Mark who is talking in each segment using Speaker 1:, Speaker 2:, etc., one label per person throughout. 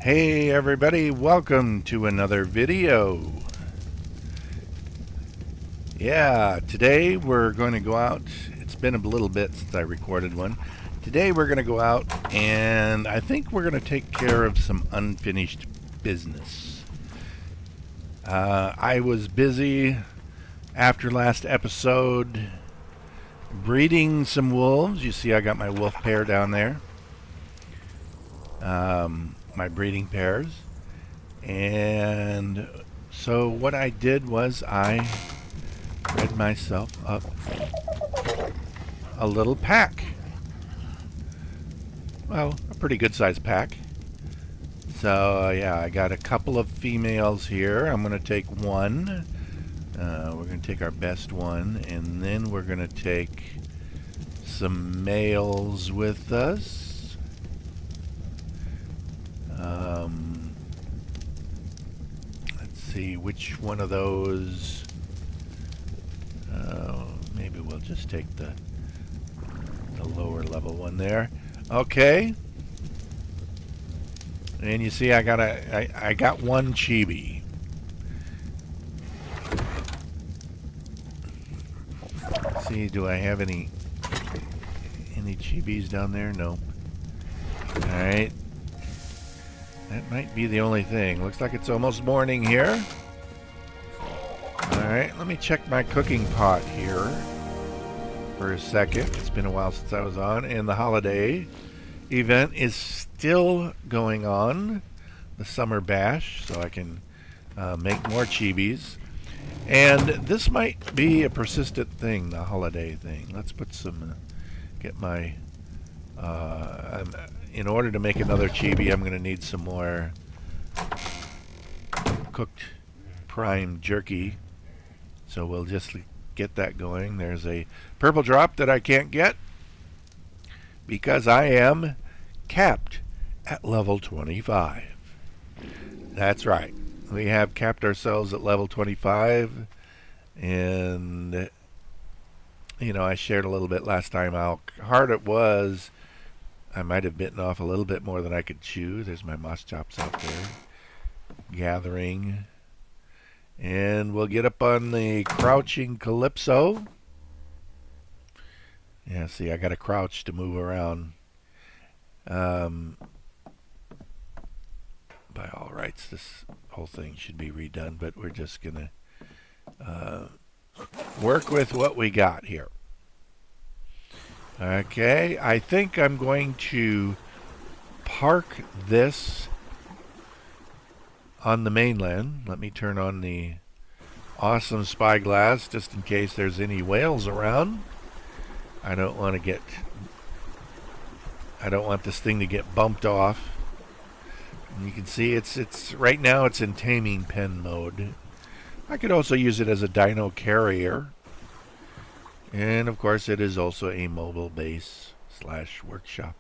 Speaker 1: Hey everybody, welcome to another video. Yeah, today we're going to go out. It's been a little bit since I recorded one. Today we're going to go out and I think we're going to take care of some unfinished business. I was busy after last episode breeding some wolves. You see I got my wolf pair down there. My breeding pairs. And so what I did was I bred myself up a little pack. Well, a pretty good sized pack. So yeah, I got a couple of females here. I'm going to take one. We're going to take our best one, and then we're going to take some males with us. Let's see which one of those. Maybe we'll just take the lower level one there. Okay. And you see, I got one chibi. See, do I have any chibis down there? No. All right. That might be the only thing. Looks like it's almost morning here. Alright, let me check my cooking pot here for a second. It's been a while since I was on, and the holiday event is still going on. The summer bash, so I can make more chibis. And this might be a persistent thing, the holiday thing. Let's put some, get my... in order to make another chibi, I'm going to need some more cooked prime jerky. So we'll just get that going. There's a purple drop that I can't get because I am capped at level 25. That's right. We have capped ourselves at level 25. And, you know, I shared a little bit last time how hard it was. I might have bitten off a little bit more than I could chew. There's my moss chops out there gathering. And we'll get up on the crouching calypso. Yeah, see, I got to crouch to move around. By all rights, this whole thing should be redone, but we're just going to work with what we got here. Okay, I think I'm going to park this on the mainland. Let me turn on the awesome spyglass just in case there's any whales around. I don't want this thing to get bumped off. And you can see it's right now it's in taming pen mode. I could also use it as a dino carrier. And of course it is also a mobile base / workshop.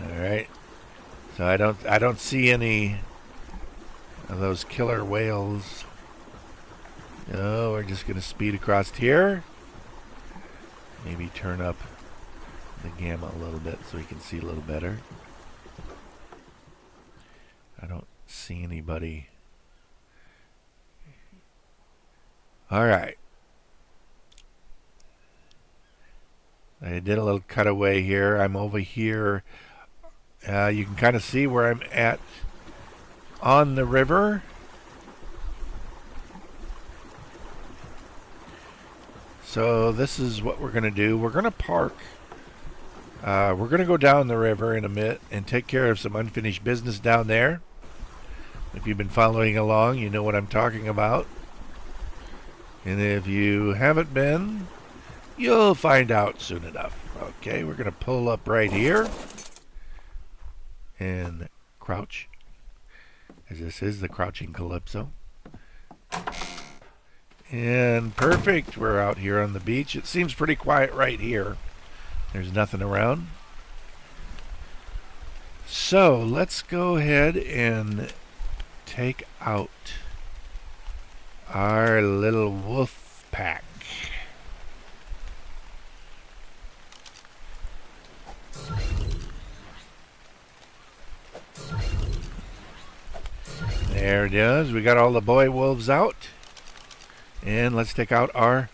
Speaker 1: Alright. So I don't see any of those killer whales. No, we're just gonna speed across here. Maybe turn up the gamma a little bit so we can see a little better. I don't see anybody. Alright. I did a little cutaway here. I'm over here. You can kind of see where I'm at on the river. So this is what we're going to do. We're going to park. We're going to go down the river in a minute and take care of some unfinished business down there. If you've been following along, you know what I'm talking about. And if you haven't been, you'll find out soon enough. Okay, we're going to pull up right here and crouch, as this is the crouching calypso. And perfect, we're out here on the beach. It seems pretty quiet right here. There's nothing around. So let's go ahead and take out our little wolf pack. There it is. We got all the boy wolves out. And let's take out our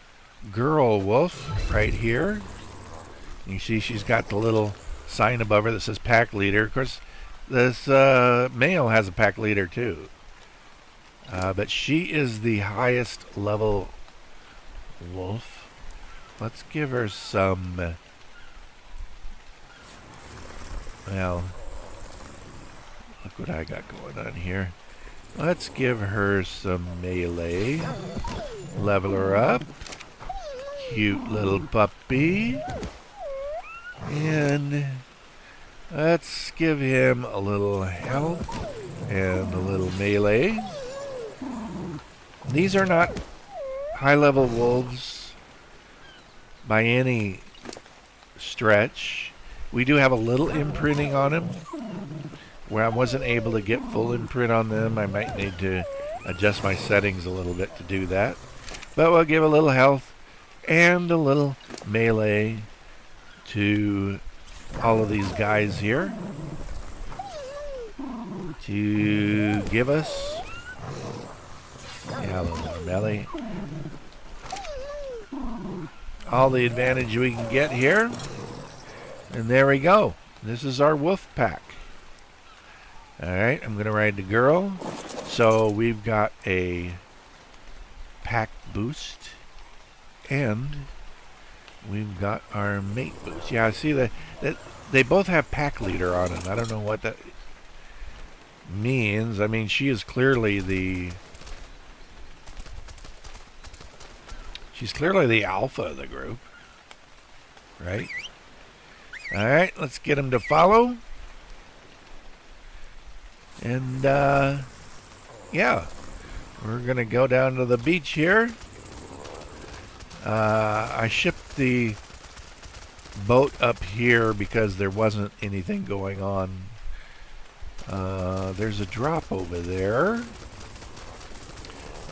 Speaker 1: girl wolf right here. You see she's got the little sign above her that says pack leader. Of course, this male has a pack leader too. But she is the highest level wolf. Let's give her some... well, look what I got going on here. Let's give her some melee. Level her up. Cute little puppy. And let's give him a little health and a little melee. These are not high-level wolves by any stretch. We do have a little imprinting on him. Where I wasn't able to get full imprint on them, I might need to adjust my settings a little bit to do that. But we'll give a little health and a little melee to all of these guys here to give us a little more melee. All the advantage we can get here. And there we go. This is our wolf pack. Alright, I'm going to ride the girl. So we've got a pack boost. And we've got our mate boost. Yeah, I see that they both have pack leader on them. I don't know what that means. I mean, she is clearly the... she's clearly the alpha of the group. Right? Alright, let's get him to follow. And, yeah. We're going to go down to the beach here. I shipped the boat up here because there wasn't anything going on. There's a drop over there.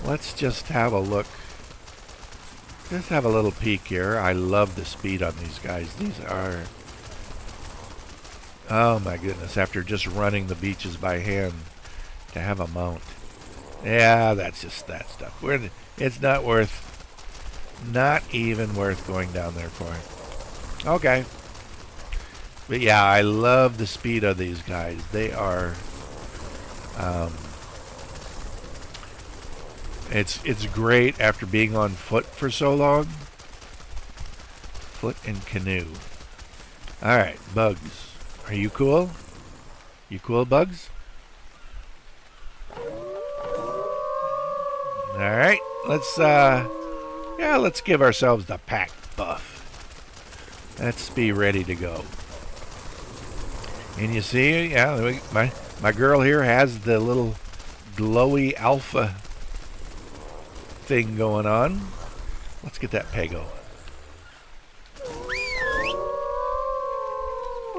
Speaker 1: Let's just have a look. Just have a little peek here. I love the speed on these guys. These are... oh my goodness, after just running the beaches by hand to have a mount. Yeah, that's just that stuff. It's not even worth going down there for. Okay. But yeah, I love the speed of these guys. They are, it's great after being on foot for so long. Foot and canoe. Alright, Bugs. Are you cool? You cool, Bugs? Alright, let's give ourselves the pack buff. Let's be ready to go. And you see, yeah, my girl here has the little glowy alpha thing going on. Let's get that pego.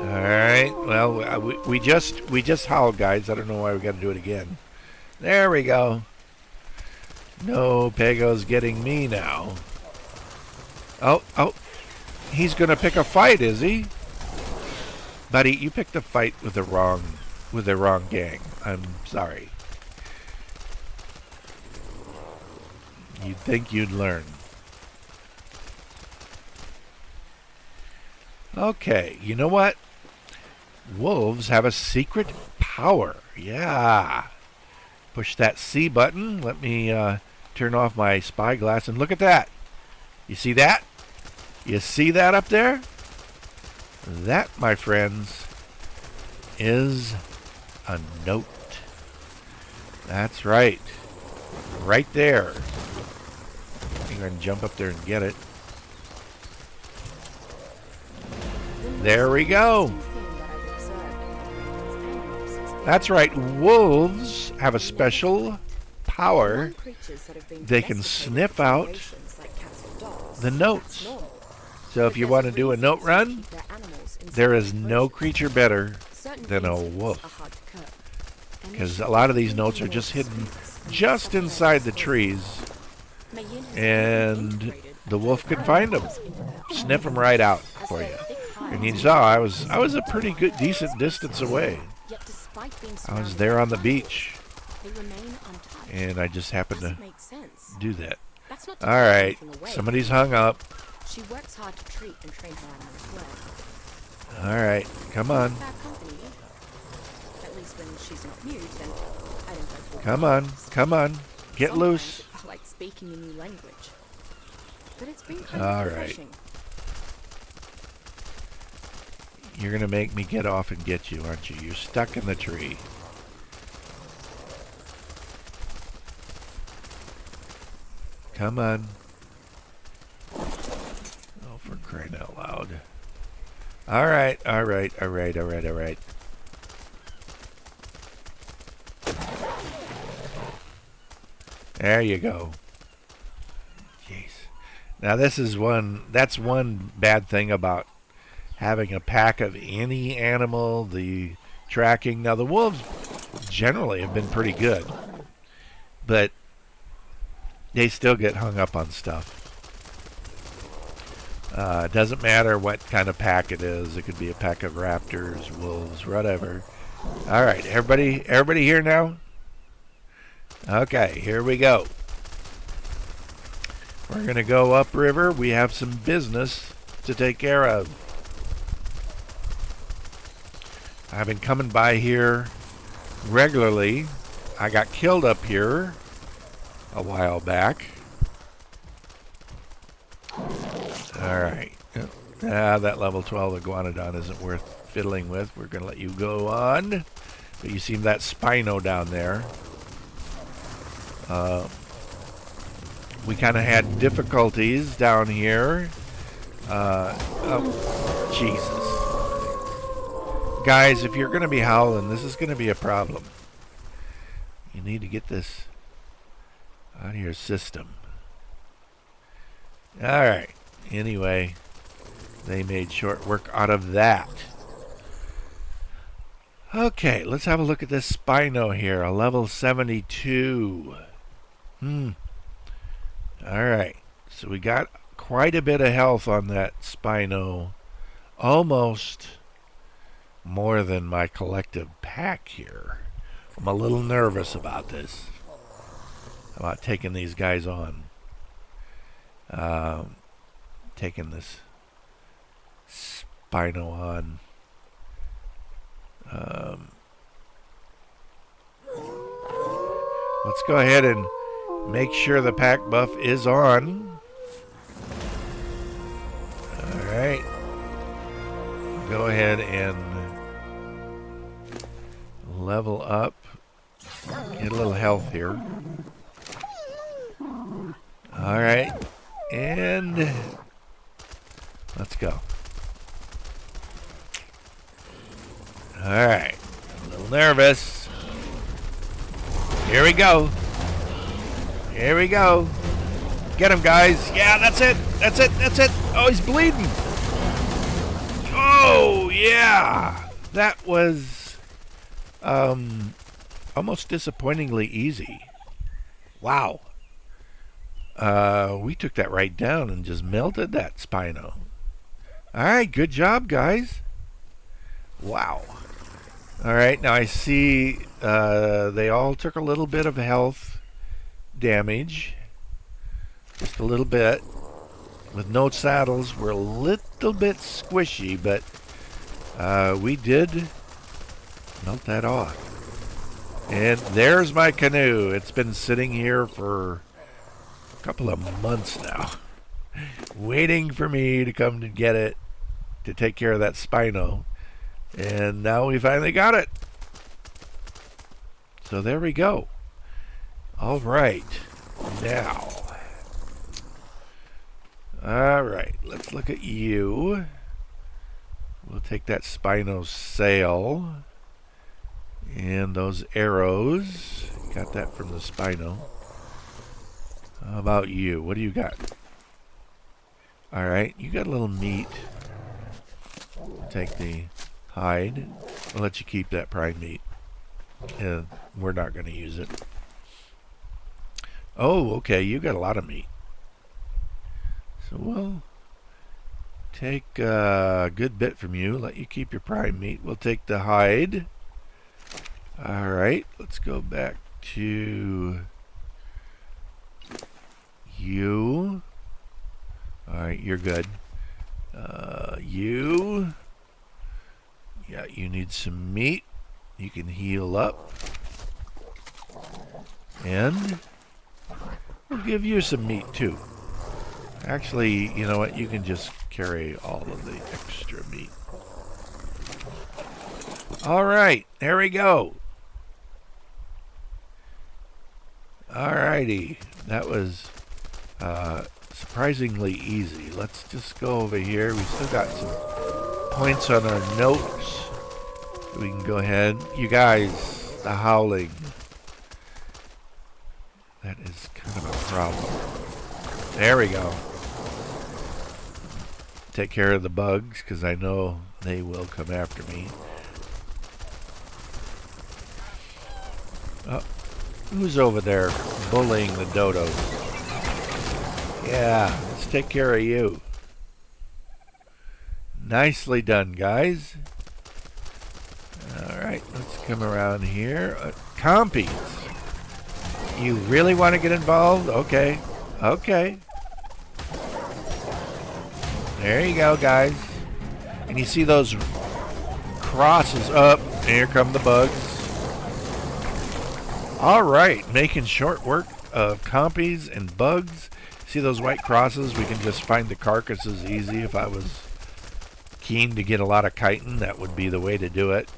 Speaker 1: Alright, well, we just howled, guys. I don't know why we got to do it again. There we go. No, Pego's getting me now. Oh, he's going to pick a fight, is he? Buddy, you picked a fight with the wrong gang. I'm sorry. You'd think you'd learn. Okay, you know what? Wolves have a secret power. Yeah. Push that C button. Let me turn off my spyglass and look at that. You see that? You see that up there? That, my friends, is a note. That's right. Right there. I'm going to jump up there and get it. There we go. That's right. Wolves have a special power. They can sniff out the notes. So if you want to do a note run, there is no creature better than a wolf. Because a lot of these notes are just hidden just inside the trees. And the wolf can find them. Sniff them right out for you. And you saw I was a pretty good, decent distance away. I was there on the beach.
Speaker 2: They remain untouched.
Speaker 1: And I just happen to
Speaker 2: Make sense.
Speaker 1: do that.
Speaker 2: That's not
Speaker 1: All right,
Speaker 2: away.
Speaker 1: somebody's hung up.
Speaker 2: She works hard to treat and train her animals well.
Speaker 1: All right, come on.
Speaker 2: Bad company. At least when she's not mute, and I don't go for
Speaker 1: Come on, come on. Get
Speaker 2: Sometimes
Speaker 1: loose.
Speaker 2: It felt like speaking a new language. But it's been kind
Speaker 1: All
Speaker 2: of
Speaker 1: right.
Speaker 2: refreshing.
Speaker 1: You're going to make me get off and get you, aren't you? You're stuck in the tree. Come on. Oh, for crying out loud. All right, all right, all right, all right, all right. There you go. Jeez. Now that's one bad thing about having a pack of any animal, the tracking. Now the wolves generally have been pretty good, but they still get hung up on stuff. It doesn't matter what kind of pack it is. It could be a pack of raptors, wolves, whatever. All right, everybody here now? Okay, here we go. We're going to go upriver. We have some business to take care of. I've been coming by here regularly. I got killed up here a while back. Alright. That level 12 iguanodon isn't worth fiddling with. We're going to let you go on. But you see that Spino down there. We kind of had difficulties down here. Oh, Jesus. Guys, if you're going to be howling, this is going to be a problem. You need to get this out of your system. Alright. Anyway, they made short work out of that. Okay, let's have a look at this Spino here. A level 72. Alright. So we got quite a bit of health on that Spino. Almost more than my collective pack here. I'm a little nervous about this. About taking these guys on. Taking this Spino on. Let's go ahead and make sure the pack buff is on. Alright. Go ahead and level up. Get a little health here. Alright. And let's go. Alright. A little nervous. Here we go. Here we go. Get him, guys. Yeah, that's it. That's it. That's it. Oh, he's bleeding. Oh, yeah. That was almost disappointingly easy. Wow. We took that right down and just melted that Spino. Alright, good job, guys. Wow. Alright, now I see they all took a little bit of health damage. Just a little bit. With no saddles, we're a little bit squishy, but we did melt that off. And there's my canoe. It's been sitting here for a couple of months now, waiting for me to come to get it, to take care of that Spino. And now we finally got it. So there we go. All right. Now. All right. Let's look at you. We'll take that Spino sail. And those arrows. Got that from the Spino. How about you? What do you got? All right. You got a little meat. Take the hide. I'll let you keep that prime meat. We're not going to use it. Oh, okay. You got a lot of meat. So we'll take a good bit from you. Let you keep your prime meat. We'll take the hide. All right. Let's go back to you. Alright, you're good. You. Yeah, you need some meat. You can heal up. And we'll give you some meat too. Actually, you know what? You can just carry all of the extra meat. Alright, there we go. Alrighty. That was surprisingly easy. Let's just go over here. We still got some points on our notes. We can go ahead. You guys, the howling. That is kind of a problem. There we go. Take care of the bugs, because I know they will come after me. Oh, who's over there bullying the dodos? Yeah, let's take care of you. Nicely done, guys. Alright, let's come around here. Compies. You really want to get involved? Okay. Okay. There you go, guys. And you see those crosses up. Here come the bugs. Alright, making short work of compies and bugs. See those white crosses? We can just find the carcasses easy. If I was keen to get a lot of chitin, that would be the way to do it.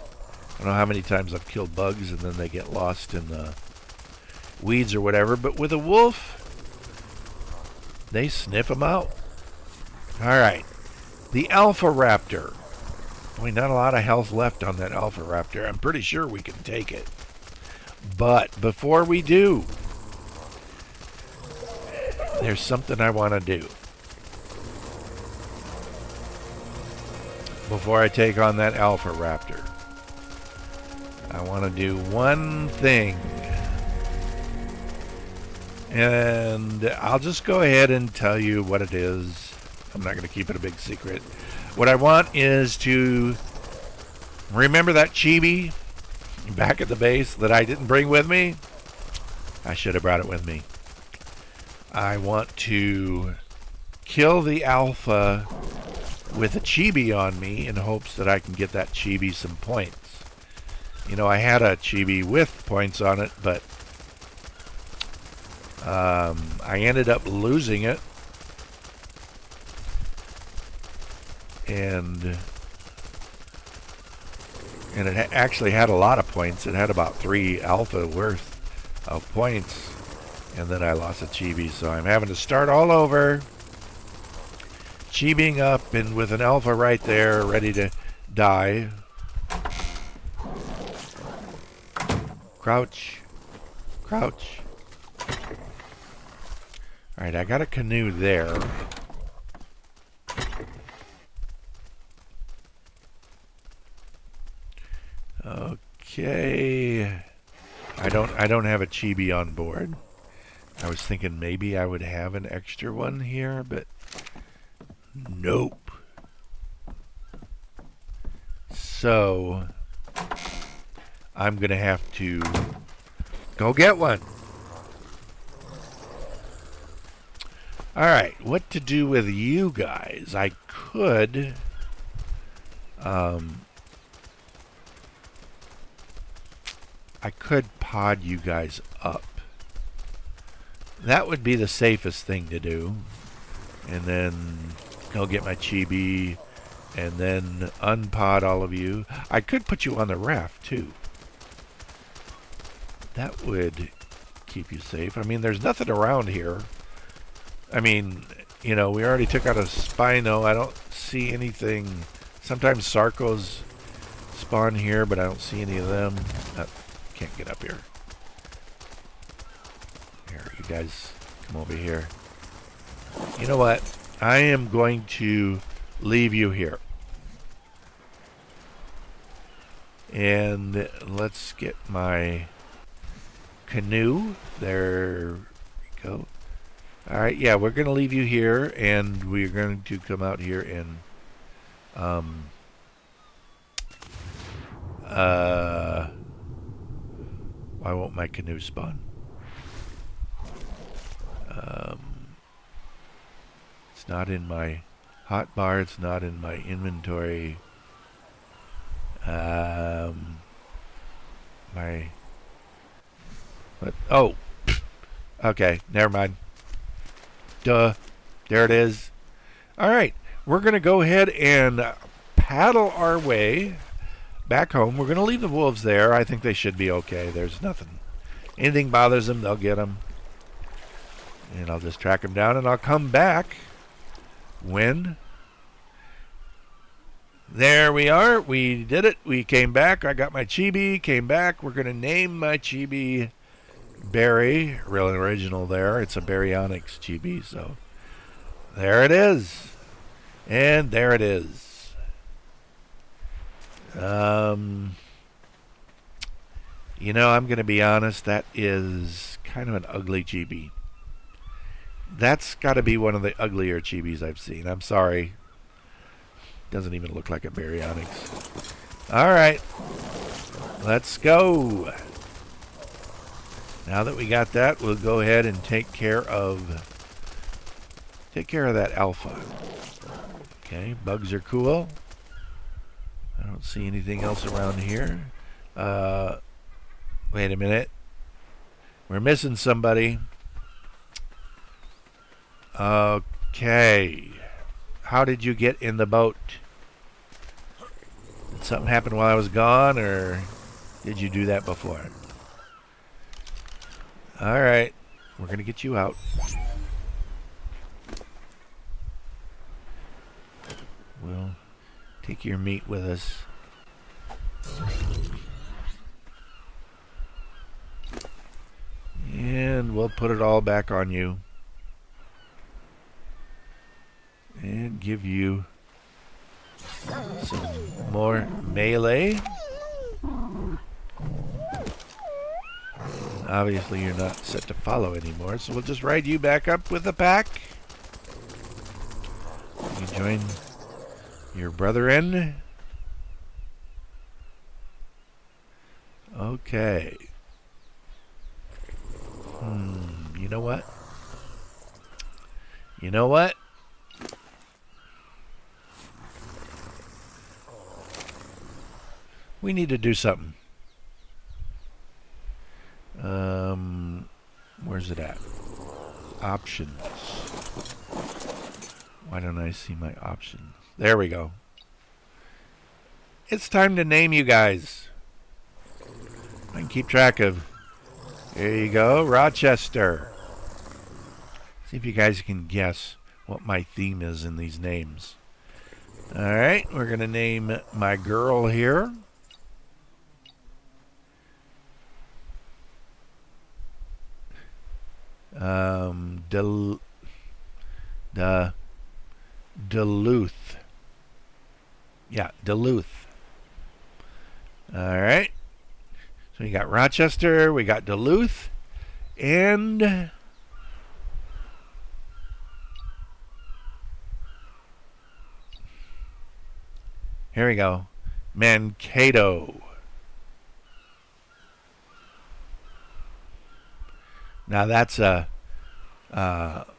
Speaker 1: I don't know how many times I've killed bugs and then they get lost in the weeds or whatever, but with a wolf, they sniff them out. Alright, the Alpha Raptor. Boy, not a lot of health left on that Alpha Raptor. I'm pretty sure we can take it. But before we do, there's something I want to do. Before I take on that Alpha Raptor, I want to do one thing. And I'll just go ahead and tell you what it is. I'm not going to keep it a big secret. What I want is to remember that chibi back at the base that I didn't bring with me. I should have brought it with me. I want to kill the alpha with a chibi on me in hopes that I can get that chibi some points. You know, I had a chibi with points on it, but I ended up losing it. And it actually had a lot of points. It had about 3 alpha worth of points. And then I lost a chibi, so I'm having to start all over. Chibiing up and with an alpha right there, ready to die. Crouch. Crouch. Alright, I got a canoe there. Okay. I don't have a chibi on board. I was thinking maybe I would have an extra one here, but nope. So I'm gonna have to go get one. Alright, what to do with you guys? I could pod you guys up. That would be the safest thing to do. And then go get my chibi and then unpod all of you. I could put you on the raft too. That would keep you safe. I mean, there's nothing around here. I mean, you know, we already took out a Spino. I don't see anything. Sometimes Sarcos spawn here, but I don't see any of them. Can't get up here. Here, you guys, come over here. You know what? I am going to leave you here. And let's get my canoe. There we go. Alright, yeah, we're going to leave you here, and we're going to come out here and Why won't my canoe spawn? It's not in my hotbar. It's not in my inventory. What? Oh, okay. Never mind. Duh. There it is. All right. We're going to go ahead and paddle our way back home. We're going to leave the wolves there. I think they should be okay. There's nothing. Anything bothers them, they'll get them. And I'll just track them down, and I'll come back when... There we are. We did it. We came back. I got my chibi. Came back. We're going to name my chibi Berry. Real original there. It's a Baryonyx chibi. So there it is. And there it is. You know, I'm going to be honest. That is kind of an ugly chibi. That's got to be one of the uglier chibis I've seen. I'm sorry. Doesn't even look like a Baryonyx. Alright. Let's go. Now that we got that, we'll go ahead and take care of that alpha. Okay, bugs are cool. I don't see anything else around here. Wait a minute. We're missing somebody. Okay. How did you get in the boat? Did something happen while I was gone, or did you do that before? Alright. We're going to get you out. We'll take your meat with us. And we'll put it all back on you. And give you some more melee. Obviously you're not set to follow anymore, so we'll just ride you back up with the pack. You join your brethren. Okay. You know what? You know what? We need to do something. Where's it at? Options. Why don't I see my options? There we go. It's time to name you guys. I can keep track of. There you go, Rochester. See if you guys can guess what my theme is in these names. Alright, we're going to name my girl here. Duluth. Yeah, Duluth. Alright. So we got Rochester, we got Duluth, and here we go. Mankato. Now that's a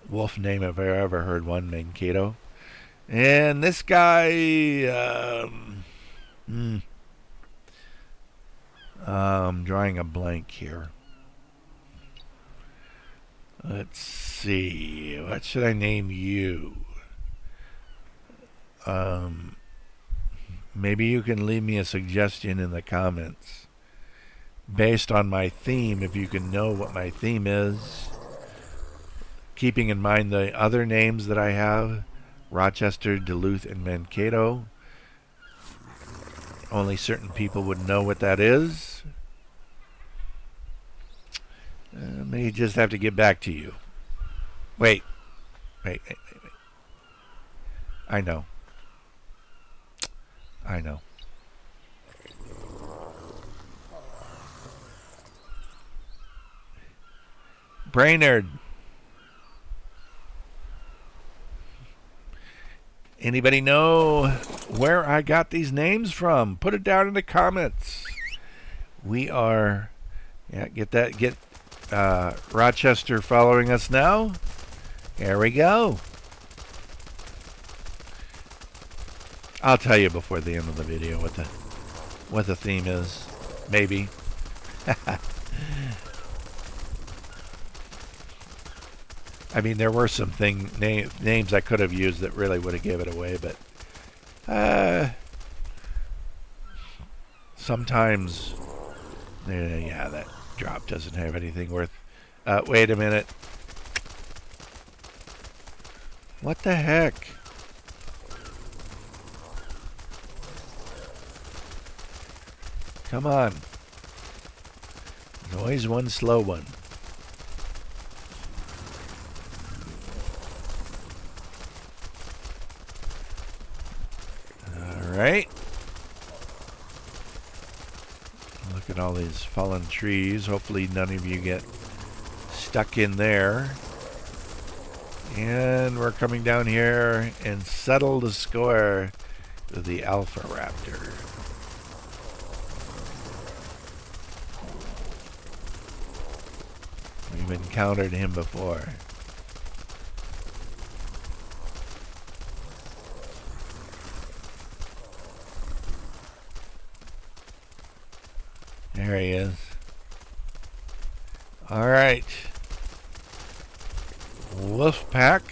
Speaker 1: wolf name if I ever heard one, Mankato. And this guy, drawing a blank here. Let's see. What should I name you? Maybe you can leave me a suggestion in the comments. Based on my theme, if you can know what my theme is. Keeping in mind the other names that I have. Rochester, Duluth, and Mankato. Only certain people would know what that is. May just have to get back to you. Wait. I know. Brainerd. Anybody know where I got these names from? Put it down in the comments. We are Yeah, get Rochester following us now. There we go. I'll tell you before the end of the video what the theme is. Maybe. I mean, there were some names I could have used that really would have gave it away, but sometimes, yeah, that drop doesn't have anything worth. Wait a minute. What the heck? Come on. There's always one slow one. Alright. Look at all these fallen trees. Hopefully none of you get stuck in there. And we're coming down here and settle the score with the Alpha Raptor. We've encountered him before. There he is. All right. Wolf pack.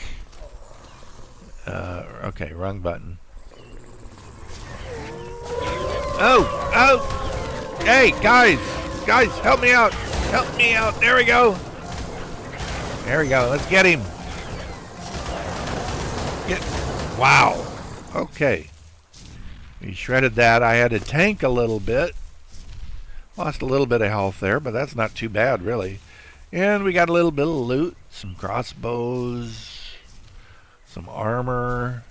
Speaker 1: Okay, wrong button. Oh! Hey, guys! Guys, help me out! Help me out! There we go! There we go. Let's get him. Wow. Okay. We shredded that. I had to tank a little bit. Lost a little bit of health there, but that's not too bad, really. And we got a little bit of loot. Some crossbows. Some armor.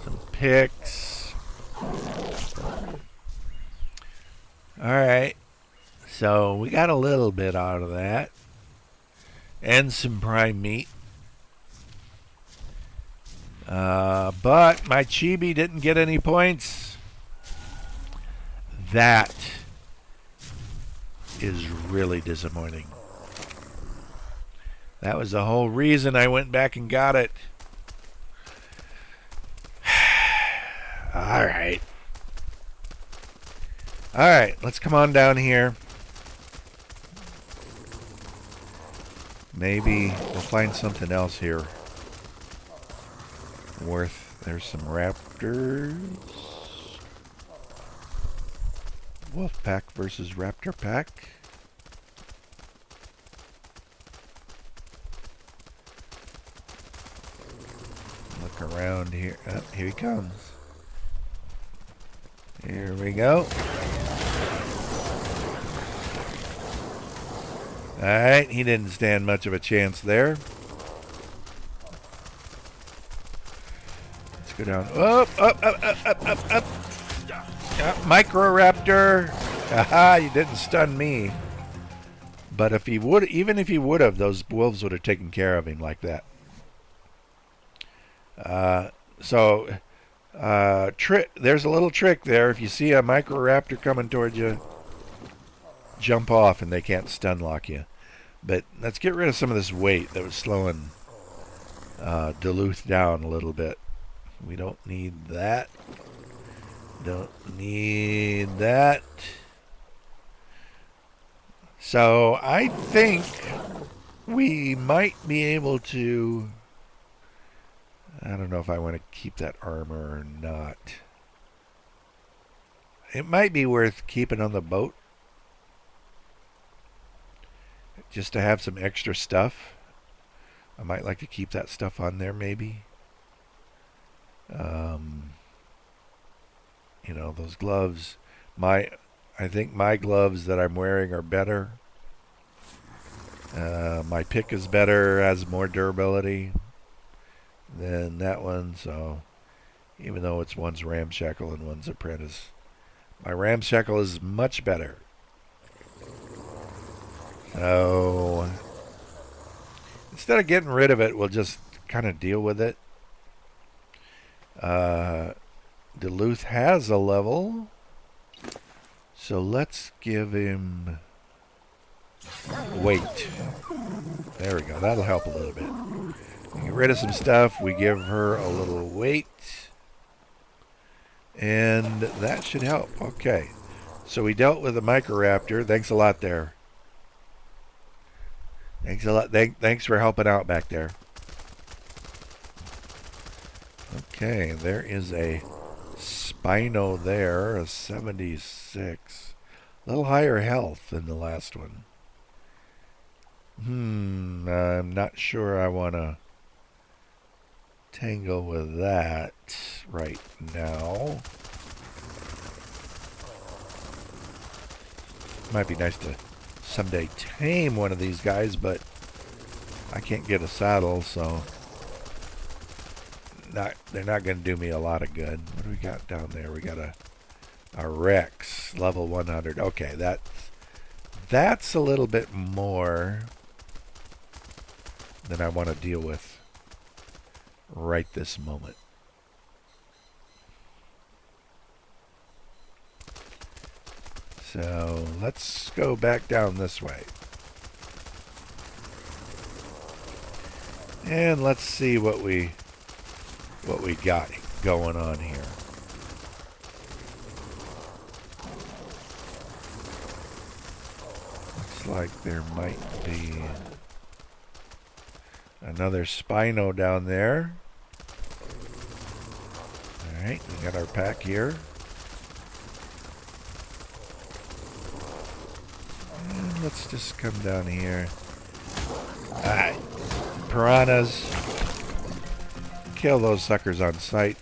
Speaker 1: Some picks. Alright. So we got a little bit out of that. And some prime meat. But my chibi didn't get any points. That is really disappointing. That was the whole reason I went back and got it. Alright. Alright, let's come on down here. Maybe we'll find something else here. There's some raptors. Wolf pack versus raptor pack. Look around here. Oh, here he comes. Here we go. Alright, he didn't stand much of a chance there. Let's go down. Up. Microraptor. Aha, you didn't stun me. But if he would, even if he would have, those wolves would have taken care of him like that. There's a little trick there. If you see a microraptor coming towards you, jump off and they can't stun lock you. But let's get rid of some of this weight that was slowing Duluth down a little bit. We don't need that. Don't need that. So I think we might be able to... I don't know if I want to keep that armor or not. It might be worth keeping on the boat. Just to have some extra stuff. I might like to keep that stuff on there maybe. You know, those gloves. I think my gloves that I'm wearing are better. My pick is better, has more durability than that one. So even though one's ramshackle and one's apprentice, my ramshackle is much better. So instead of getting rid of it, we'll just kind of deal with it. Duluth has a level, so let's give him weight. There we go. That'll help a little bit. We get rid of some stuff. We give her a little weight. And that should help. Okay. So we dealt with the Microraptor. Thanks a lot there. Thanks a lot. Thanks for helping out back there. Okay, there is a Spino there, a 76. A little higher health than the last one. I'm not sure I want to tangle with that right now. Might be nice to someday tame one of these guys, but I can't get a saddle, so they're not going to do me a lot of good. What do we got down there? We got a Rex, level 100. Okay, that's a little bit more than I want to deal with right this moment. So let's go back down this way. And let's see what we got going on here. Looks like there might be another Spino down there. Alright, we got our pack here. And let's just come down here. Alright, piranhas. Kill those suckers on sight.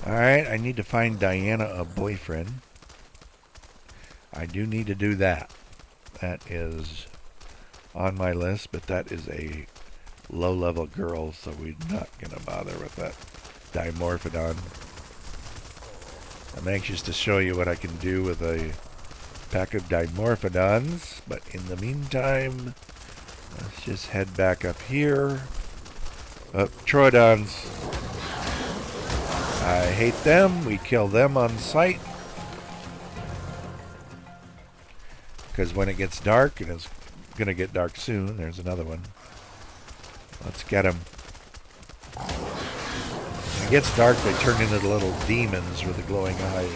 Speaker 1: Alright, I need to find Diana a boyfriend. I do need to do that. That is on my list, but that is a low-level girl, so we're not going to bother with that Dimorphodon. I'm anxious to show you what I can do with a pack of Dimorphodons, but in the meantime, let's just head back up here. Troodons. I hate them. We kill them on sight. Because when it gets dark, and it's going to get dark soon, there's another one. Let's get them. When it gets dark, they turn into little demons with the glowing eyes.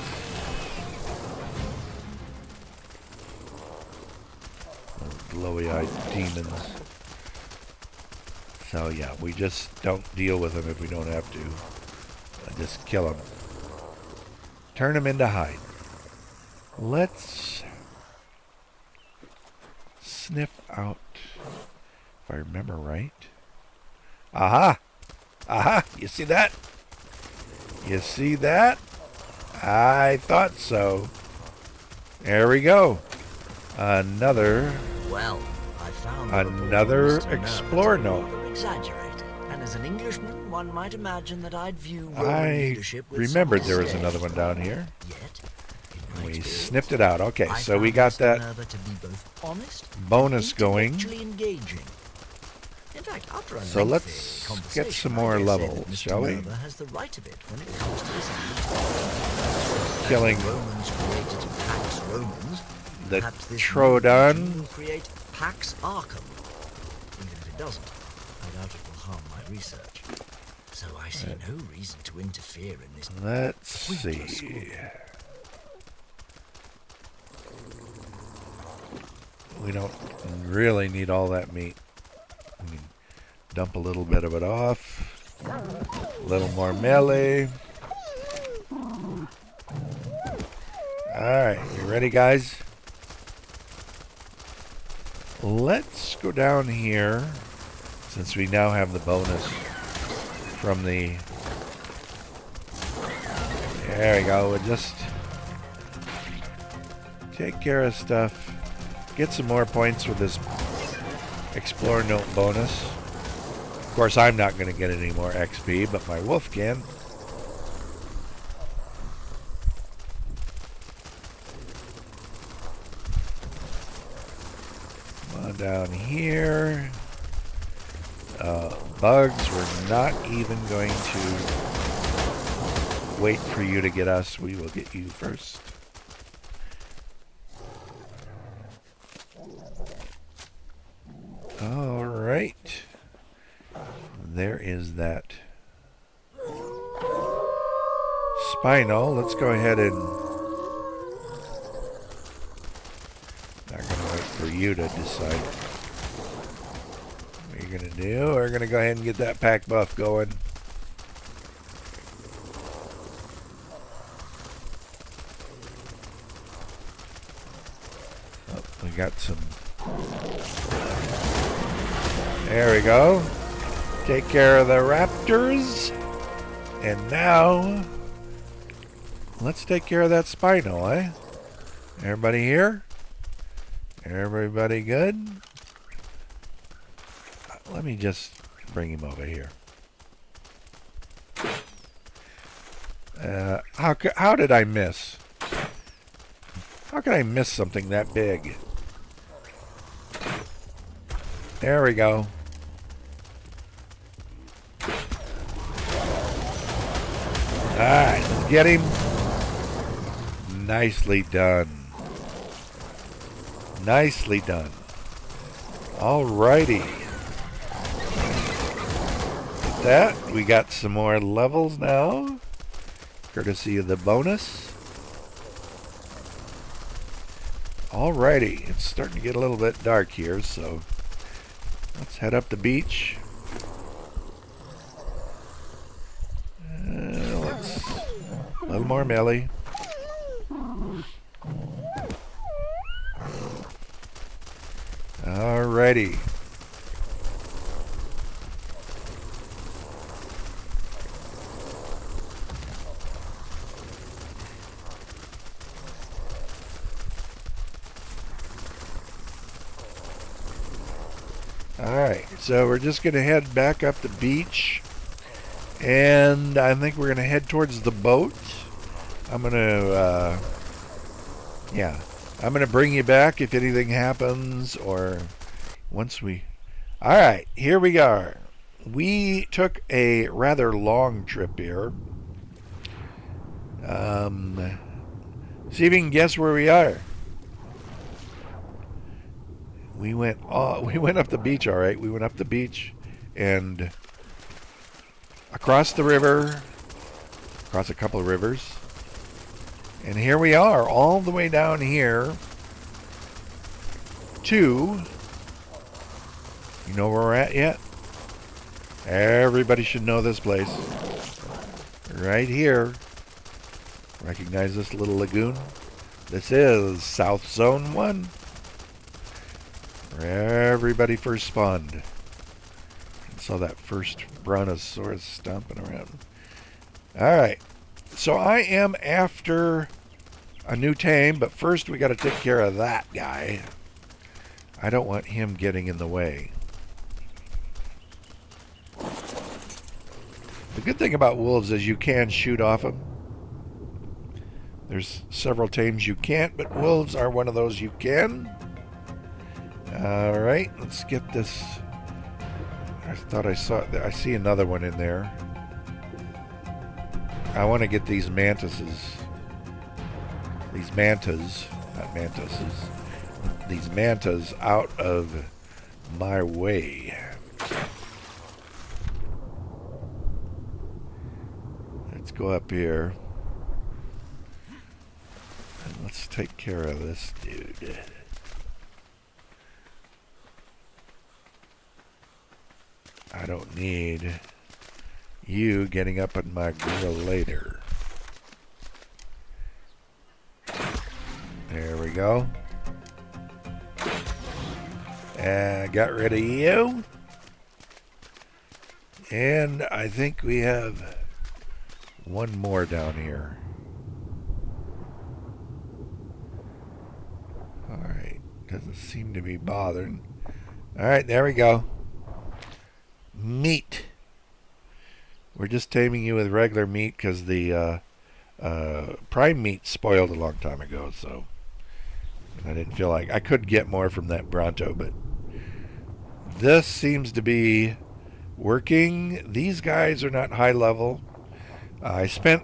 Speaker 1: Glowy-eyed demons. So yeah, we just don't deal with them if we don't have to. Just kill them. Turn them into hide. Let's sniff out, if I remember right. Aha! Aha! You see that? You see that? I thought so. There we go. Another Explore note.
Speaker 3: Exaggerated. And as an Englishman, one might imagine that I'd view Roman
Speaker 1: I
Speaker 3: leadership with
Speaker 1: remembered
Speaker 3: some
Speaker 1: there was
Speaker 3: respect.
Speaker 1: another one down here.
Speaker 3: Yet,
Speaker 1: We sniffed it out. Okay,
Speaker 3: I
Speaker 1: so we
Speaker 3: found
Speaker 1: got
Speaker 3: Mr.
Speaker 1: that
Speaker 3: Nerva to be both honest
Speaker 1: bonus
Speaker 3: and
Speaker 1: going.
Speaker 3: intellectually engaging. In fact, after a
Speaker 1: So
Speaker 3: lengthy
Speaker 1: let's
Speaker 3: conversation,
Speaker 1: get some
Speaker 3: I
Speaker 1: more
Speaker 3: dare say
Speaker 1: levels,
Speaker 3: that Mr.
Speaker 1: shall we?
Speaker 3: Nerva has the right of it when it comes to this.
Speaker 1: Killing
Speaker 3: As the Romans created Pax Romans,
Speaker 1: the
Speaker 3: perhaps this
Speaker 1: Troodon.
Speaker 3: will create Pax Arkham. Even if it doesn't, I doubt it will harm my research. So I see no reason to interfere in this.
Speaker 1: Let's
Speaker 3: pointless
Speaker 1: see.
Speaker 3: squabble.
Speaker 1: We don't really need all that meat. We can dump a little bit of it off. A little more melee. Alright, you ready, guys? Let's go down here, since we now have the bonus from the... There we go. We'll just take care of stuff. Get some more points with this Explore Note bonus. Of course, I'm not going to get any more XP, but my wolf can. Come on down here. Bugs, we're not even going to wait for you to get us. We will get you first. All right. There is that Spino. Let's go ahead and... Not going to wait for you to decide what you're going to do. We're going to go ahead and get that pack buff going. Oh, we got some... There we go. Take care of the raptors. And now, let's take care of that Spino, eh? Everybody here? Everybody good? Let me just bring him over here. How did I miss? How could I miss something that big? There we go. Alright, let's get him. Nicely done. Nicely done. Alrighty. With that, we got some more levels now, courtesy of the bonus. Alrighty, it's starting to get a little bit dark here, so let's head up the beach. A little more melee. Alrighty. Alright, so we're just going to head back up the beach. And I think we're going to head towards the boat. I'm going to, I'm going to bring you back if anything happens or once we... Alright, here we are. We took a rather long trip here. See if you can guess where we are. We went up the beach, alright. We went up the beach and across the river, across a couple of rivers. And here we are, all the way down here to, you know where we're at yet? Everybody should know this place. Right here. Recognize this little lagoon? This is South Zone 1. Where everybody first spawned. And saw that first brontosaurus stomping around. Alright. So I am after a new tame, but first we got to take care of that guy. I don't want him getting in the way. The good thing about wolves is you can shoot off them. There's several tames you can't, but wolves are one of those you can. Alright, let's get this. I thought I saw, I see another one in there. I want to get these mantises. These mantas, not mantises. These mantas out of my way. Let's go up here. And let's take care of this dude. I don't need you getting up on my grill later. There we go. Got rid of you. And I think we have one more down here. Alright. Doesn't seem to be bothering. Alright, there we go. Meat. We're just taming you with regular meat because the prime meat spoiled a long time ago, so I didn't feel like I could get more from that Bronto, but this seems to be working. These guys are not high level. I spent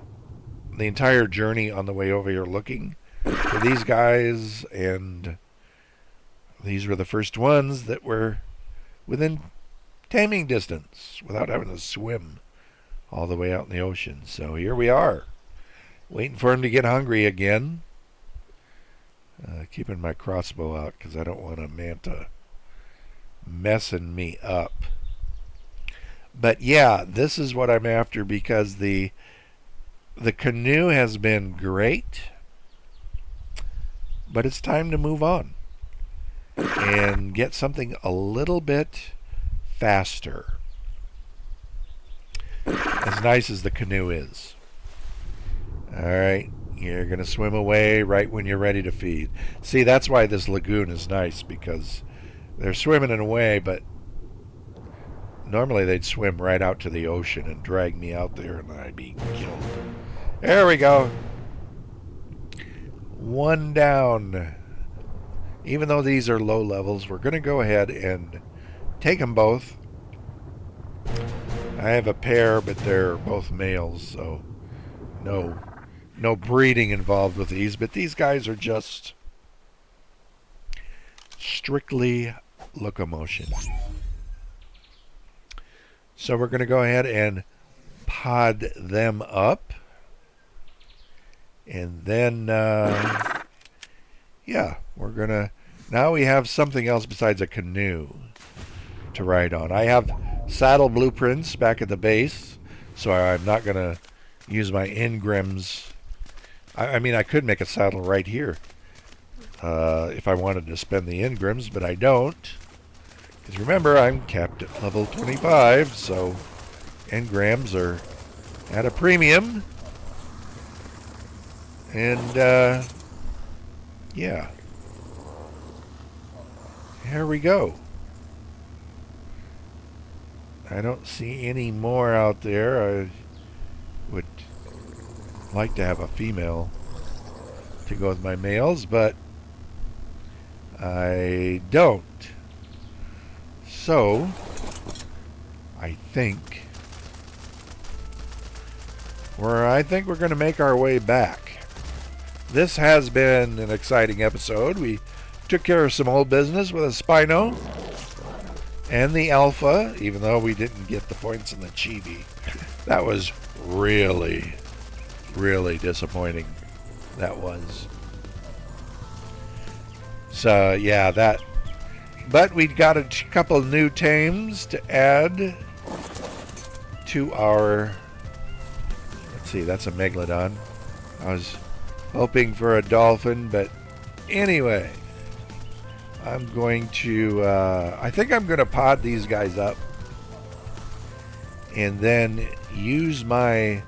Speaker 1: the entire journey on the way over here looking for these guys, and these were the first ones that were within taming distance without having to swim all the way out in the ocean. So here we are, waiting for him to get hungry again. Keeping my crossbow out because I don't want a manta messing me up. But yeah, this is what I'm after, because the canoe has been great, but it's time to move on and get something a little bit faster. As nice as the canoe is. Alright, you're going to swim away right when you're ready to feed. See, that's why this lagoon is nice, because they're swimming away, but normally they'd swim right out to the ocean and drag me out there and I'd be killed. There we go. One down. Even though these are low levels, we're going to go ahead and take them both. I have a pair, but they're both males, so no breeding involved with these. But these guys are just strictly locomotion. So we're going to go ahead and pod them up. And then, yeah, we're going to... Now we have something else besides a canoe to ride on. I have saddle blueprints back at the base, so I'm not going to use my engrams. I mean, I could make a saddle right here if I wanted to spend the engrams, but I don't. Because remember, I'm capped at level 25, so engrams are at a premium. And, yeah. Here we go. I don't see any more out there. I would like to have a female to go with my males, but I don't. So, I think we're going to make our way back. This has been an exciting episode. We took care of some old business with a Spino and the Alpha, even though we didn't get the points in the chibi. That was really, really disappointing. That was. So, yeah, that. But we got a couple new tames to add to our... Let's see, that's a Megalodon. I was hoping for a dolphin, but anyway, I'm going to, I think I'm going to pod these guys up and then use my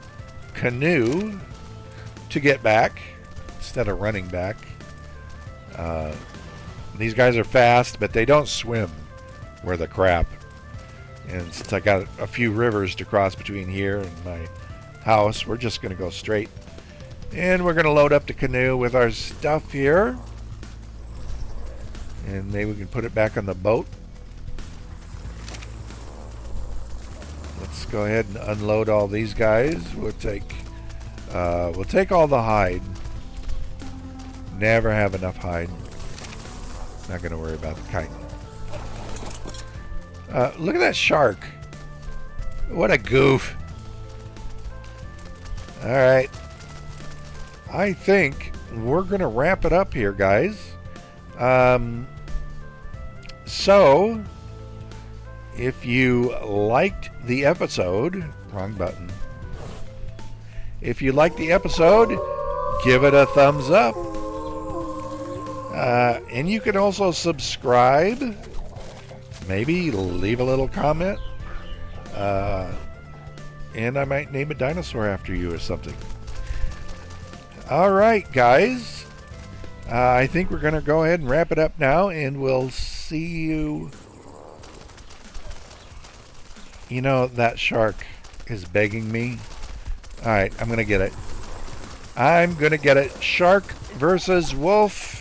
Speaker 1: canoe to get back instead of running back. These guys are fast, but they don't swim worth the crap. And since I got a few rivers to cross between here and my house, we're just going to go straight. And we're going to load up the canoe with our stuff here. And maybe we can put it back on the boat. Let's go ahead and unload all these guys. We'll take all the hide. Never have enough hide. Not going to worry about the chitin. Look at that shark. What a goof. Alright. I think we're going to wrap it up here, guys. So, if you liked the episode... Wrong button. If you liked the episode, give it a thumbs up. And you can also subscribe. Maybe leave a little comment. And I might name a dinosaur after you or something. Alright, guys. I think we're going to go ahead and wrap it up now, and we'll see you. You know, that shark is begging me. Alright, I'm going to get it. I'm going to get it. Shark versus wolf.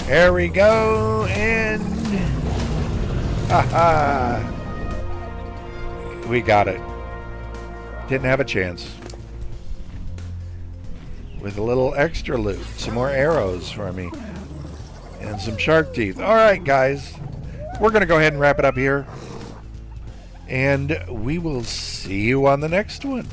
Speaker 1: There we go, and... Haha! We got it. Didn't have a chance. With a little extra loot. Some more arrows for me. And some shark teeth. Alright, guys. we're going to go ahead and wrap it up here. And we will see you on the next one.